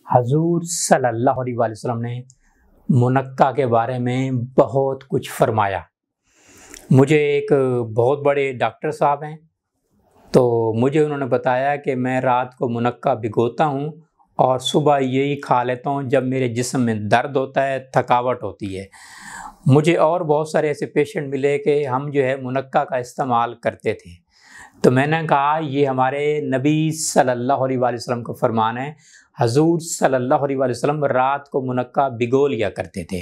हजूर सल्लल्लाहु अलैहि वसल्लम ने मुनक्का के बारे में बहुत कुछ फरमाया। मुझे एक बहुत बड़े डॉक्टर साहब हैं, तो मुझे उन्होंने बताया कि मैं रात को मुनक्का भिगोता हूँ और सुबह यही खा लेता हूँ जब मेरे जिस्म में दर्द होता है, थकावट होती है। मुझे और बहुत सारे ऐसे पेशेंट मिले कि हम जो है मुनक्का का इस्तेमाल करते थे। तो मैंने कहा ये हमारे नबी सल्लल्लाहु अलैहि वसल्लम का फरमान है। हजूर सल्लल्लाहु अलैहि वसल्लम रात को मुनक्का भिगो लिया करते थे।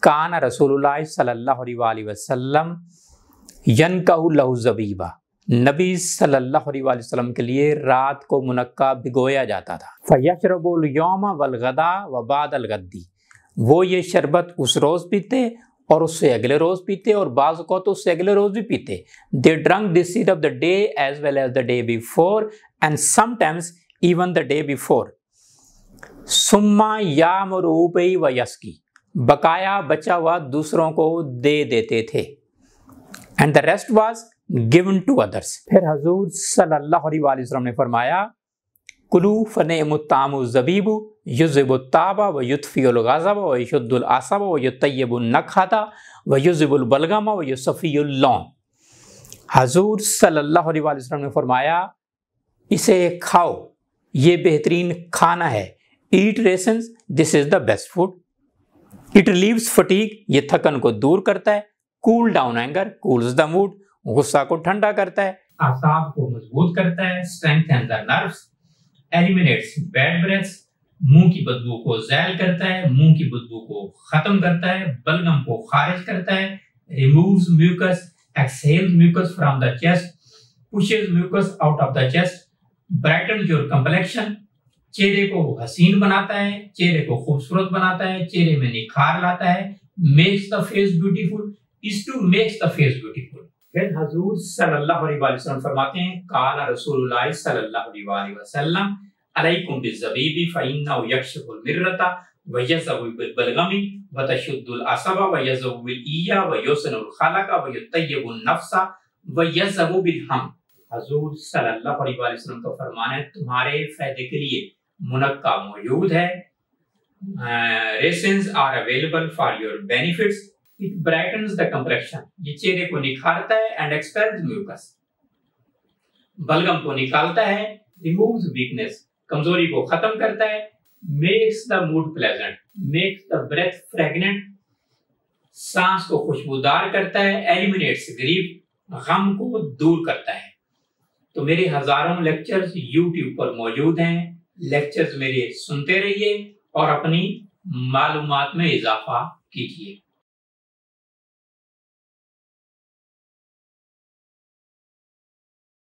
कान रसूलुल्लाह सल्लल्लाहु अलैहि वसल्लम यनकहु लहु ज़बीबा, नबी सल्लल्लाहु अलैहि वसल्लम के लिए रात को मुनक्का भिगोया जाता था। फयशरबुल यौम वल गदा व बादल गद्दी, वो ये शरबत उस रोज़ पीते और उससे अगले रोज़ पीते और बाज़ को तो उससे अगले रोज़ भी पीते। They drunk this seed of the day as well as the day before and sometimes even the day before. सुम्मा यामरूबी व यसकी, बकाया बचा हुआ दूसरों को दे देते थे। And the rest was given to others. फिर हजूर सल्लल्लाहु अलैहि वसल्लम ने फरमाया, कुलू फनेमुत्तामु ज़बीबु युज़िबुत ताबा व युत्फ़ियुल गज़ब व युशुद्दुल असब व युतय्यिबुन नखता व युज़िबुल बलगम व युसफ़ियुल लौम। हजूर सल्लल्लाहु अलैहि वसल्लम ने फरमाया, इसे खाओ, ये बेहतरीन खाना है। Eat raisins, this is the best food. It relieves fatigue, ये थकन को दूर करता है। Cool down anger, cools the mood, गुस्सा को ठंडा करता है। आसाब को मजबूत करता है। Strengthen the nerves, eliminates bad breaths, मुंह की बदबू को ज़ैल करता है, मुंह की बदबू को खत्म करता है, बलगम को खारिज करता है। Removes mucus, exhales mucus from the chest, pushes mucus out of the chest, brightens your complexion, चेहरे को हसीन बनाता है, चेहरे को खूबसूरत बनाता है, चेहरे में निखार लाता है। Makes the face beautiful, is to makes the face beautiful. फिर हजूर सल्लल्लाहु अलैहि वसल्लम फरमाते हैं, काला रसूलुल्लाह सल्लल्लाहु अलैहि वसल्लम अलैकुम बिज़्ज़बीबी फ़इन्नहु यक्शिफुल मिर्रता व यज़हबु बिल बलगमी व तशुद्दुल असबा व यज़हबु बिल ईया व युसनुल खलका व युतय्यिबुन नफ्सा व यज़हबु बिल हम। हजूर सल्लल्लाहु अलैहि वसल्लम का फरमान है, तुम्हारे फायदे के लिए मुनक्का मौजूद है। Raisins are available for your benefits. It brightens the complexion, ये चेहरे को निखारता है। एंड एक्सपेल्स म्यूकस, बलगम को निकालता है। रिमूव्स वीकनेस, कमजोरी को खत्म करता है। Makes the mood pleasant, makes the breath fragrant, सांस को खुशबूदार करता है। एलिमिनेट्स ग्रीफ, गम को दूर करता है। तो मेरे हजारों लेक्चर्स YouTube पर मौजूद हैं। लेक्चर्स मेरे सुनते रहिए और अपनी मालूमात में इजाफा कीजिए।